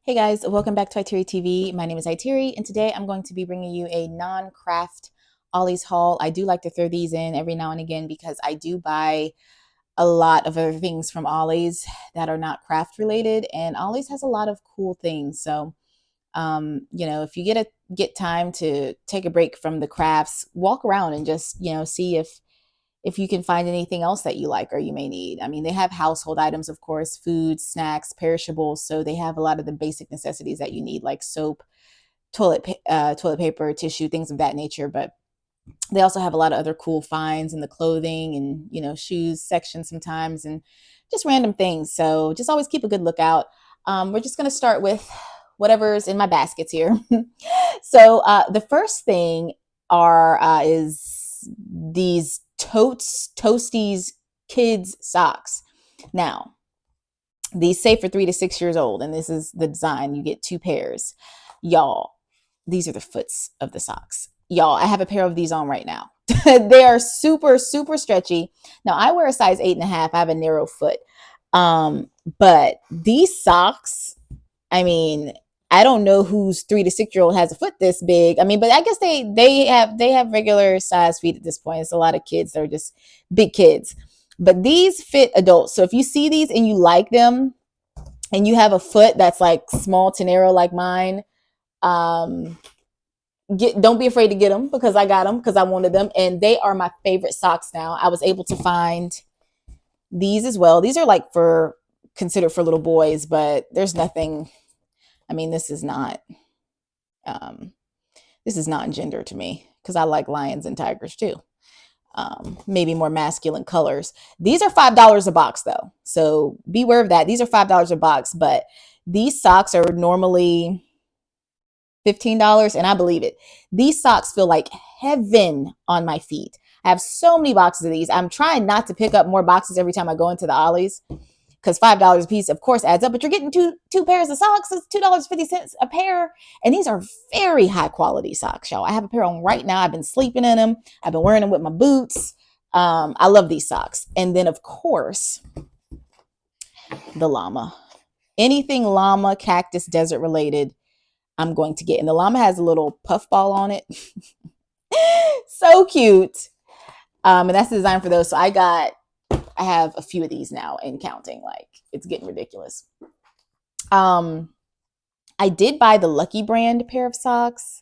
Hey guys, welcome back to IteariTV. My name is Iteri, and today I'm going to be bringing you a non-craft Ollies haul. I do like to throw these in every now and again because I do buy a lot of other things from Ollies that are not craft related, and Ollies has a lot of cool things. So, if you get time to take a break from the crafts, walk around and just see if you can find anything else that you like or you may need. I mean, they have household items, of course, food, snacks, perishables. So they have a lot of the basic necessities that you need, like soap, toilet paper, tissue, things of that nature. But they also have a lot of other cool finds in the clothing and shoes section sometimes, and just random things. So just always keep a good lookout. We're just gonna start with whatever's in my baskets here. So the first thing are is these toasties kids socks. Now these say for 3 to 6 years old, and this is the design. You get two pairs, y'all. These are the foots of the socks, y'all. I have a pair of these on right now. They are super super stretchy. Now I wear a size 8.5. I have a narrow foot, but these socks, I mean, I don't know whose 3 to 6 year old has a foot this big. I mean, but I guess they have regular size feet at this point. It's a lot of kids that are just big kids. But these fit adults. So if you see these and you like them and you have a foot that's like small to narrow like mine, um don't be afraid to get them, because I got them because I wanted them, and they are my favorite socks now. I was able to find these as well. These are like for considered for little boys, but there's nothing. I mean, um, this is not gender to me because I like lions and tigers too. Maybe more masculine colors. These are $5 a box though, so beware of that. These are $5 a box, but these socks are normally $15, and I believe it. These socks feel like heaven on my feet. I have so many boxes of these. I'm trying not to pick up more boxes every time I go into the Ollies, because $5 a piece, of course, adds up. But you're getting two pairs of socks. It's $2.50 a pair, and these are very high quality socks, y'all. I have a pair on right now. I've been sleeping in them. I've been wearing them with my boots. I love these socks. And then, of course, the llama. Anything llama, cactus, desert related, I'm going to get. And the llama has a little puff ball on it. So cute. And that's the design for those. So I have a few of these now and counting. Like, it's getting ridiculous. Um, I did buy the Lucky brand pair of socks,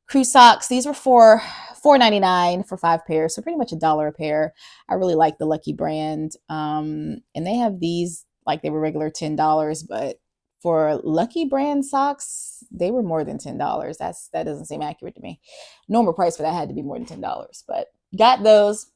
crew socks. These were for $4.99 for 5 pairs, so pretty much $1 a pair. I really like the Lucky brand, and they have these like they were regular $10, but for Lucky brand socks, they were more than $10. That doesn't seem accurate to me. Normal price for that had to be more than $10, but got those,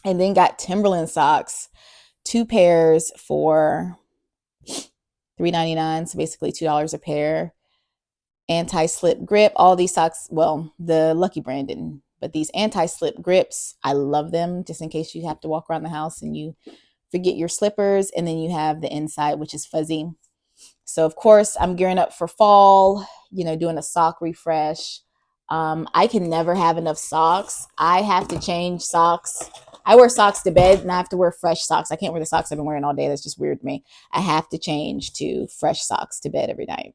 and then got Timberland socks, 2 pairs for $3.99, so basically $2 a pair. Anti-slip grip. All these socks, well, the Lucky brand didn't, but these anti-slip grips, I love them, just in case you have to walk around the house and you forget your slippers. And then you have the inside, which is fuzzy. So of course I'm gearing up for fall, doing a sock refresh. I can never have enough socks. I have to change socks. I wear socks to bed, and I have to wear fresh socks. I can't wear the socks I've been wearing all day. That's just weird to me. I have to change to fresh socks to bed every night.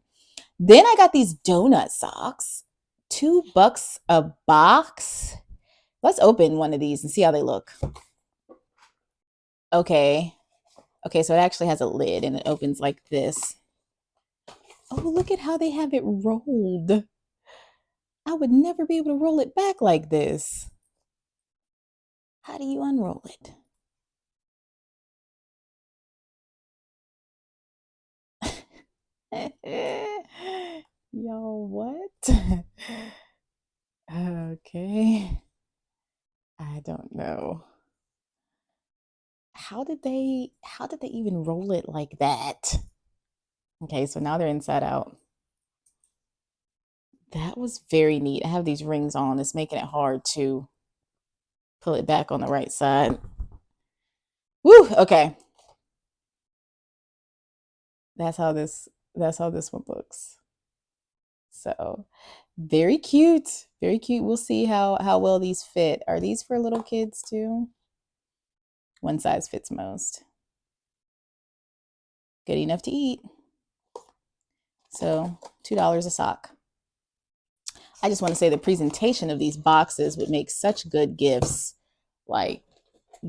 Then I got these donut socks, $2 a box. Let's open one of these and see how they look. Okay. Okay, so it actually has a lid and it opens like this. Oh, look at how they have it rolled. I would never be able to roll it back like this. How do you unroll it? Y'all, what? Okay. I don't know. How did they even roll it like that? Okay, so now they're inside out. That was very neat. I have these rings on. It's making it hard to pull it back on the right side. Woo, okay. That's how this one looks. So, very cute. Very cute. We'll see how well these fit. Are these for little kids too? One size fits most. Good enough to eat. So $2 a sock. I just want to say the presentation of these boxes would make such good gifts, like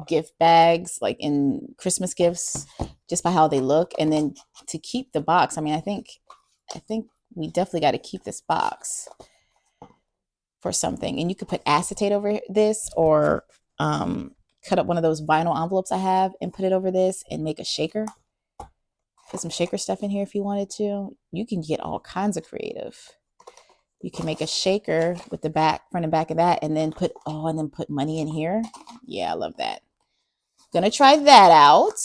gift bags, like in Christmas gifts, just by how they look. And then to keep the box, I mean, I think we definitely got to keep this box for something. And you could put acetate over this, or cut up one of those vinyl envelopes I have and put it over this and make a shaker. Put some shaker stuff in here if you wanted to. You can get all kinds of creative. You can make a shaker with the back, front and back of that, and then put money in here. Yeah, I love that. Gonna try that out.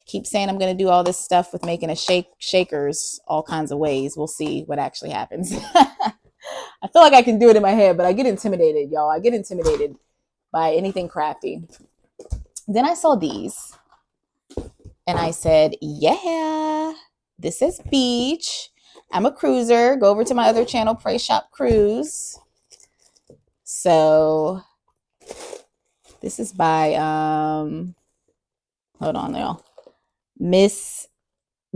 Keep saying I'm gonna do all this stuff with making a shakers all kinds of ways. We'll see what actually happens. I feel like I can do it in my head, but I get intimidated, y'all. I get intimidated by anything crafty. Then I saw these and I said, yeah, this is beach. I'm a cruiser. Go over to my other channel, Pray Shop Cruise. So this is by hold on, y'all. Miss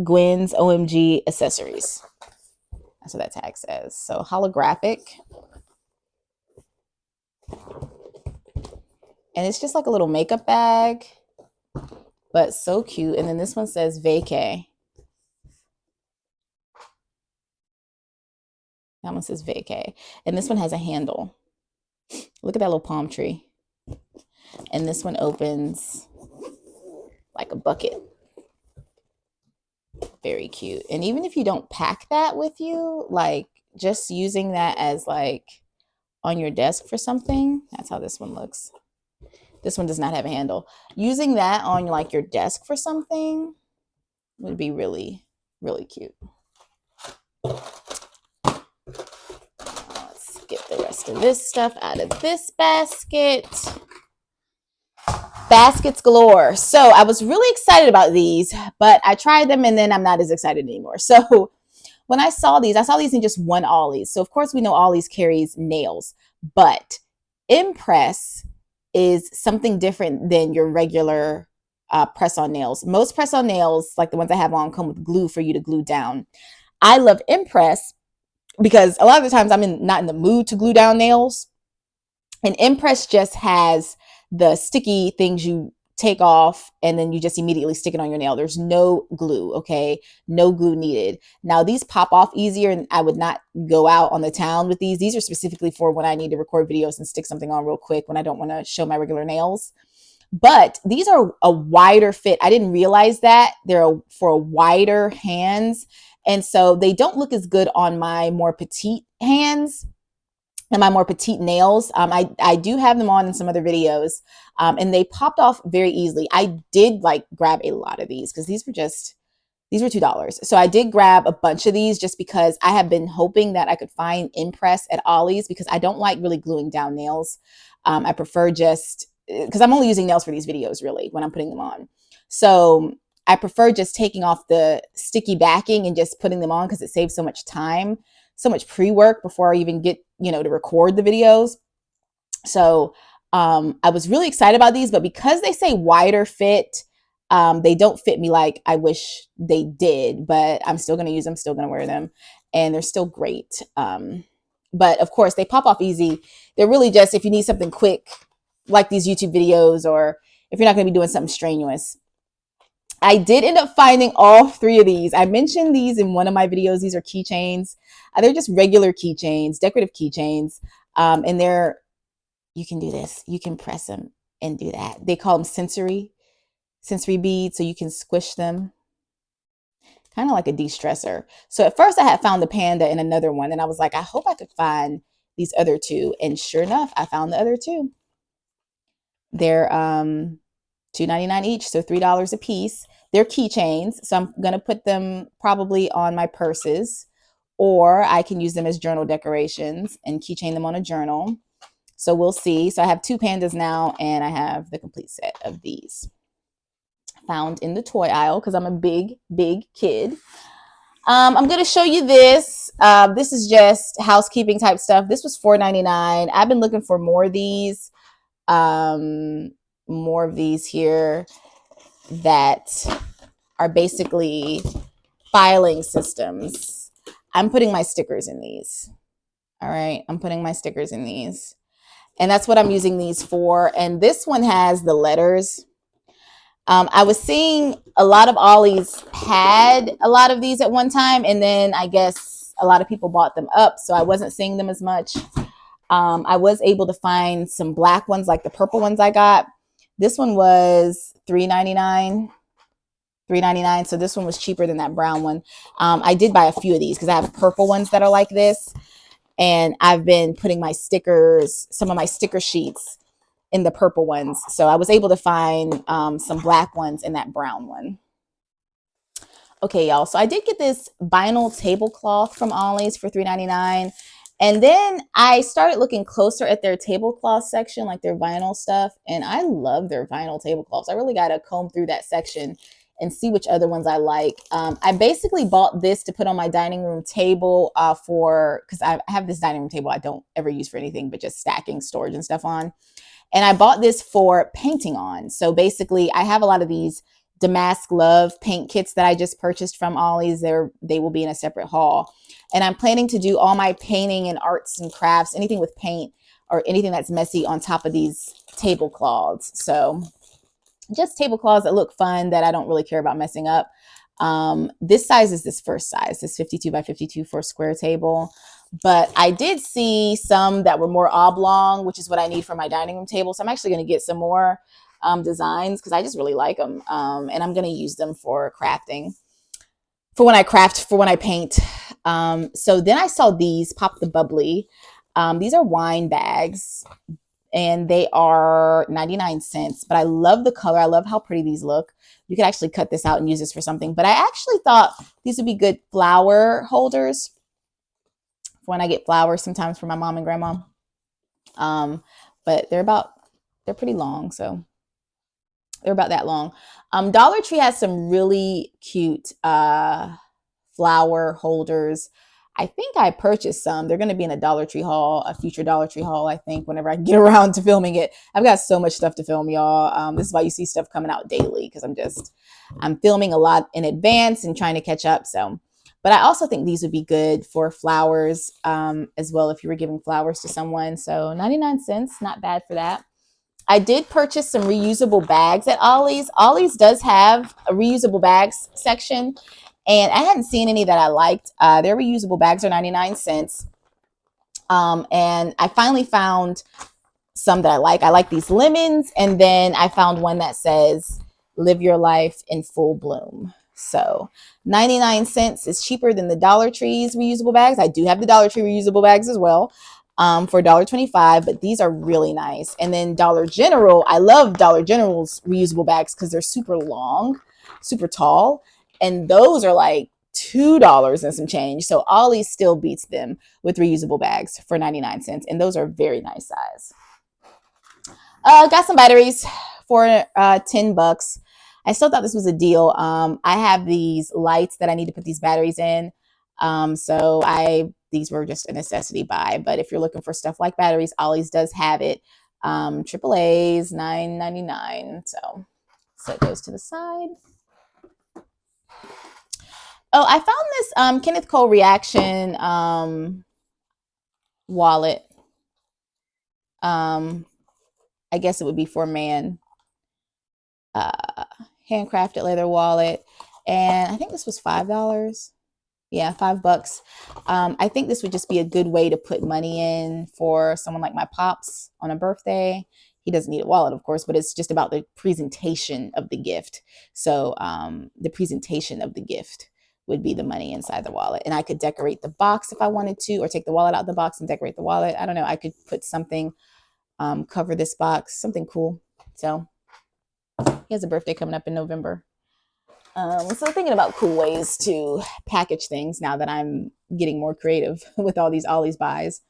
Gwen's OMG Accessories. That's what that tag says. So holographic. And it's just like a little makeup bag, but so cute. And then this one says vacay. That one says vacay. And this one has a handle. Look at that little palm tree. And this one opens like a bucket. Very cute. And even if you don't pack that with you, like just using that as like on your desk for something, that's how this one looks. This one does not have a handle. Using that on like your desk for something would be really, really cute. Let's get the rest of this stuff out of this basket. Baskets galore. So I was really excited about these, but I tried them and then I'm not as excited anymore. So when I saw these in just one Ollies. So of course we know Ollies carries nails, but Impress is something different than your regular press-on nails. Most press-on nails, like the ones I have on, come with glue for you to glue down. I love Impress because a lot of the times I'm not in the mood to glue down nails. And Impress just has the sticky things you take off and then you just immediately stick it on your nail. There's no glue, okay? No glue needed. Now these pop off easier and I would not go out on the town with these. These are specifically for when I need to record videos and stick something on real quick when I don't want to show my regular nails. But these are a wider fit. I didn't realize that. They're for wider hands. And so they don't look as good on my more petite hands and my more petite nails. I do have them on in some other videos, and they popped off very easily. I did like grab a lot of these because these were $2. So I did grab a bunch of these just because I have been hoping that I could find Impress at Ollies because I don't like really gluing down nails. I prefer just, because I'm only using nails for these videos really when I'm putting them on. So I prefer just taking off the sticky backing and just putting them on because it saves so much time, so much pre-work before I even get, to record the videos. So I was really excited about these, but because they say wider fit, they don't fit me like I wish they did, but I'm still going to use them, still going to wear them, and they're still great. But of course they pop off easy. They're really just if you need something quick, like these YouTube videos, or if you're not going to be doing something strenuous. I did end up finding all three of these. I mentioned these in one of my videos. These are keychains. They're just regular keychains, decorative keychains. And you can do this. You can press them and do that. They call them sensory beads. So you can squish them. Kind of like a de-stressor. So at first I had found the panda in another one. And I was like, I hope I could find these other two. And sure enough, I found the other two. They're $2.99 each, so $3 a piece. They're keychains, so I'm going to put them probably on my purses, or I can use them as journal decorations and keychain them on a journal. So we'll see. So I have two pandas now, and I have the complete set of these found in the toy aisle because I'm a big, big kid. I'm going to show you this. This is just housekeeping type stuff. This was $4.99. I've been looking for more of these. More of these here that are basically filing systems. I'm putting my stickers in these. All right, I'm putting my stickers in these. And that's what I'm using these for. And this one has the letters. I was seeing a lot of Ollies had a lot of these at one time, and then I guess a lot of people bought them up, so I wasn't seeing them as much. I was able to find some black ones, like the purple ones I got. This one was $3.99. $3.99. So this one was cheaper than that brown one. I did buy a few of these because I have purple ones that are like this. And I've been putting my stickers, some of my sticker sheets in the purple ones. So I was able to find some black ones in that brown one. Okay, y'all. So I did get this vinyl tablecloth from Ollies for $3.99. And then I started looking closer at their tablecloth section, like their vinyl stuff. And I love their vinyl tablecloths. I really got to comb through that section and see which other ones I like. I basically bought this to put on my dining room table because I have this dining room table I don't ever use for anything but just stacking storage and stuff on. And I bought this for painting on. So basically, I have a lot of these Damask Love paint kits that I just purchased from Ollies. They will be in a separate haul. And I'm planning to do all my painting and arts and crafts, anything with paint or anything that's messy on top of these tablecloths. So just tablecloths that look fun that I don't really care about messing up. This size is this first size, this 52 by 52 for a square table. But I did see some that were more oblong, which is what I need for my dining room table. So I'm actually going to get some more designs because I just really like them. And I'm going to use them for crafting, for when I craft, for when I paint. So then I saw these, Pop the Bubbly. These are wine bags. And they are 99 cents. But I love the color. I love how pretty these look. You could actually cut this out and use this for something. But I actually thought these would be good flower holders for when I get flowers sometimes for my mom and grandma. But they're pretty long. So they're about that long. Dollar Tree has some really cute flower holders. I think I purchased some. They're going to be in a Dollar Tree haul, a future Dollar Tree haul, I think, whenever I get around to filming it. I've got so much stuff to film, y'all. This is why you see stuff coming out daily, because I'm filming a lot in advance and trying to catch up. So, but I also think these would be good for flowers as well if you were giving flowers to someone. So 99 cents, not bad for that. I did purchase some reusable bags at Ollies. Ollies does have a reusable bags section. And I hadn't seen any that I liked. Their reusable bags are 99 cents. And I finally found some that I like. I like these lemons. And then I found one that says, live your life in full bloom. So 99 cents is cheaper than the Dollar Tree's reusable bags. I do have the Dollar Tree reusable bags as well for $1.25. But these are really nice. And then Dollar General, I love Dollar General's reusable bags because they're super long, super tall. And those are like $2 and some change. So Ollie still beats them with reusable bags for 99 cents. And those are very nice size. Got some batteries for $10. I still thought this was a deal. I have these lights that I need to put these batteries in. These were just a necessity buy. But if you're looking for stuff like batteries, Ollie's does have it. AAA's $9.99. So it goes to the side. Oh, I found this Kenneth Cole Reaction wallet. I guess it would be for a man. Handcrafted leather wallet. And I think this was $5. Yeah, $5. I think this would just be a good way to put money in for someone like my pops on a birthday. He doesn't need a wallet, of course, but it's just about the presentation of the gift. So the presentation of the gift would be the money inside the wallet. And I could decorate the box if I wanted to, or take the wallet out of the box and decorate the wallet. I don't know. I could put something, cover this box, something cool. So he has a birthday coming up in November. So thinking about cool ways to package things now that I'm getting more creative with all these Ollies buys.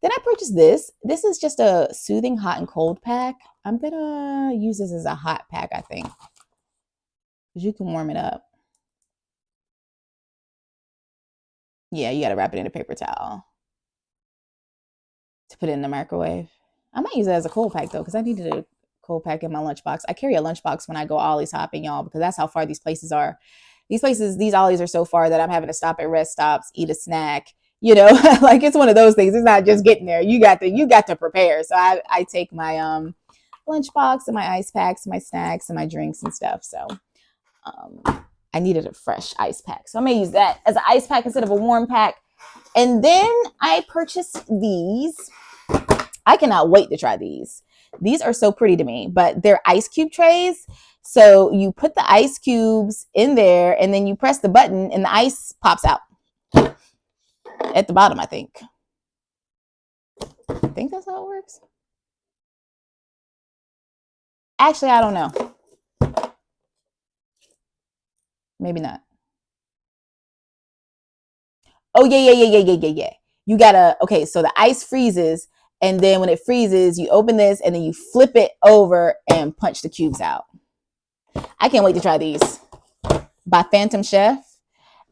Then I purchased this. This is just a soothing hot and cold pack. I'm going to use this as a hot pack, I think, because you can warm it up. Yeah, you got to wrap it in a paper towel to put it in the microwave. I might use it as a cold pack, though, because I needed a cold pack in my lunchbox. I carry a lunchbox when I go Ollie's hopping, y'all, because that's how far these places are. These places, these Ollies are so far that I'm having to stop at rest stops, eat a snack, you know, like it's one of those things. It's not just getting there. You got to prepare. So I take my lunchbox and my ice packs, my snacks and my drinks and stuff. So I needed a fresh ice pack. So I may use that as an ice pack instead of a warm pack. And then I purchased these. I cannot wait to try these. These are so pretty to me, but they're ice cube trays. So you put the ice cubes in there and then you press the button and the ice pops out at the bottom, I think. I think that's how it works. Actually, I don't know. Maybe not. Oh, yeah. You gotta, okay, so the ice freezes, and then when it freezes, you open this, and then you flip it over and punch the cubes out. I can't wait to try these. By Phantom Chef.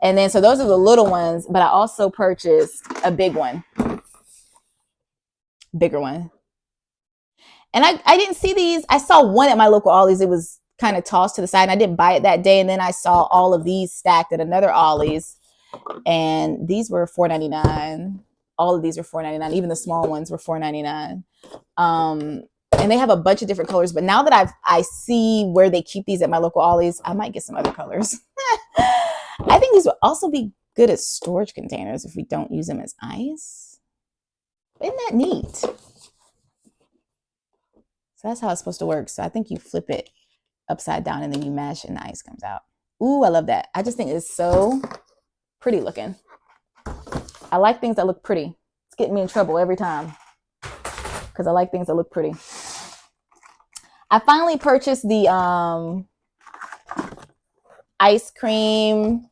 And then, so those are the little ones, but I also purchased a big one. Bigger one. And I didn't see these. I saw one at my local Ollies. It was kind of tossed to the side, and I didn't buy it that day. And then I saw all of these stacked at another Ollies. And these were $4.99. All of these were $4.99. Even the small ones were $4.99. And they have a bunch of different colors. But now that I see where they keep these at my local Ollies, I might get some other colors. I think these would also be good as storage containers if we don't use them as ice. Isn't that neat? So that's how it's supposed to work. So I think you flip it upside down and then you mash it and the ice comes out. Ooh, I love that. I just think it's so pretty looking. I like things that look pretty. It's getting me in trouble every time because I like things that look pretty. I finally purchased the ice cream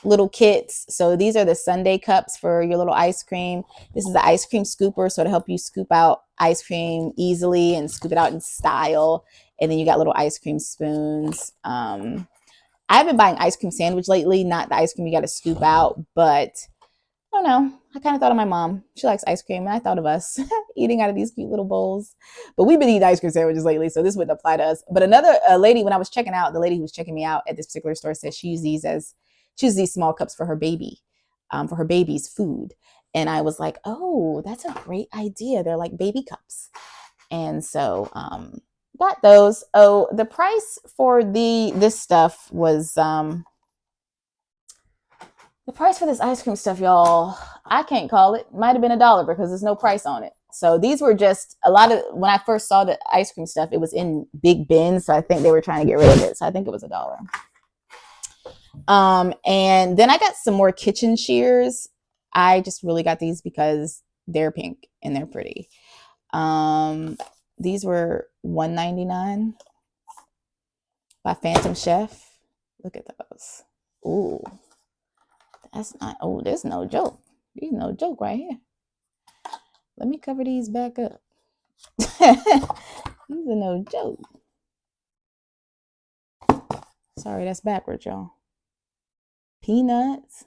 little kits. So these are the sundae cups for your little ice cream. This is the ice cream scooper, so to help you scoop out ice cream easily and scoop it out in style. And then you got little ice cream spoons. I've been buying ice cream sandwich lately, not the ice cream you got to scoop out, but I don't know. I kind of thought of my mom. She likes ice cream, and I thought of us eating out of these cute little bowls. But we've been eating ice cream sandwiches lately, so this wouldn't apply to us. But another lady, when I was checking out, the lady who was checking me out at this particular store said she used these small cups for her baby, for her baby's food. And I was like, oh, that's a great idea. They're like baby cups. And so got those. Oh, the price for this stuff was the price for this ice cream stuff, y'all, I can't call it. Might have been $1 because there's no price on it. So these were just a lot of, when I first saw the ice cream stuff, it was in big bins. So I think they were trying to get rid of it. So I think it was $1. And then I got some more kitchen shears. I just really got these because they're pink and they're pretty. These were $1.99 by Phantom Chef. Look at those. Ooh. That's not, oh, there's no joke. There's no joke right here. Let me cover these back up. These are no joke. Sorry, that's backwards, y'all. Peanuts.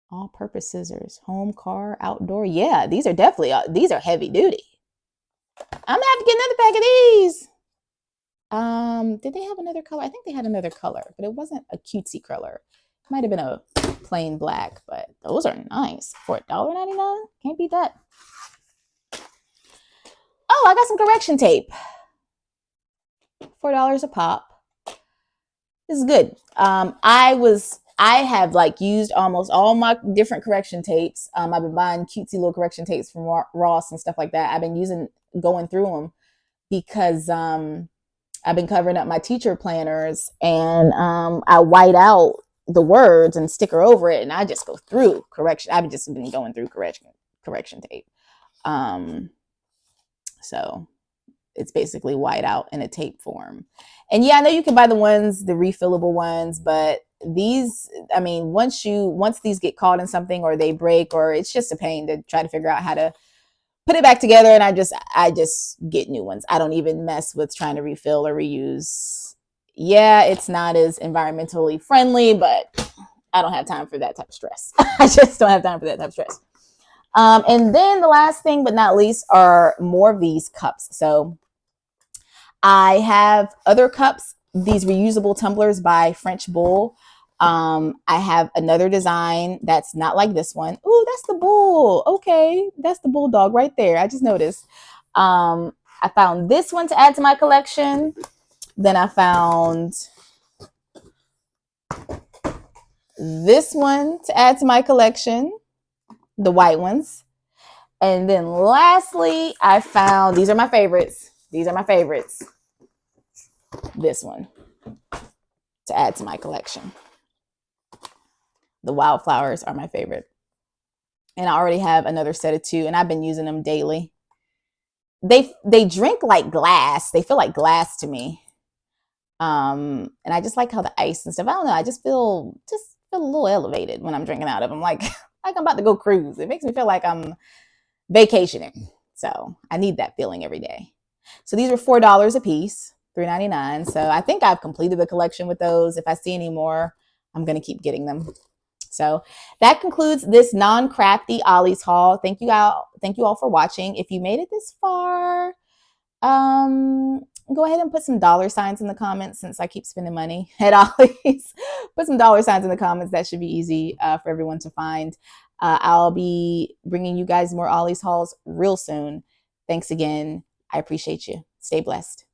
All-purpose scissors. Home, car, outdoor. Yeah, these are definitely, these are heavy duty. I'm gonna have to get another pack of these. Did they have another color? I think they had another color, but it wasn't a cutesy color. It might have been a plain black, but those are nice for $1.99. Can't beat that. Oh, I got some correction tape. $4 a pop. This is good. I have like used almost all my different correction tapes. I've been buying cutesy little correction tapes from Ross and stuff like that. I've been going through them because I've been covering up my teacher planners, and I white out the words and sticker over it, and I just go through correction. I've just been going through correction tape. So it's basically white out in a tape form. And yeah, I know you can buy the refillable ones, but these, I mean, once these get caught in something or they break, or it's just a pain to try to figure out how to put it back together, and I just get new ones. I don't even mess with trying to refill or reuse. Yeah, it's not as environmentally friendly, but I don't have time for that type of stress. I just don't have time for that type of stress. And then the last thing, but not least, are more of these cups. So I have other cups these reusable tumblers by French Bull. I have another design that's not like this one. Ooh, that's the bull. Okay, that's the bulldog right there. I just noticed. I found this one to add to my collection. Then I found this one to add to my collection, the white ones. And then lastly, I found, these are my favorites. These are my favorites. This one to add to my collection. The wildflowers are my favorite. And I already have another set of 2, and I've been using them daily. They drink like glass. They feel like glass to me. And I just like how the ice and stuff, I don't know, I just feel a little elevated when I'm drinking out of them. Like I'm about to go cruise. It makes me feel like I'm vacationing. So I need that feeling every day. So these were $4 a piece, $3.99. So I think I've completed the collection with those. If I see any more, I'm going to keep getting them. So that concludes this non-crafty Ollie's haul. Thank you all for watching. If you made it this far, go ahead and put some dollar signs in the comments, since I keep spending money at Ollie's. Put some dollar signs in the comments. That should be easy for everyone to find. I'll be bringing you guys more Ollie's hauls real soon. Thanks again. I appreciate you. Stay blessed.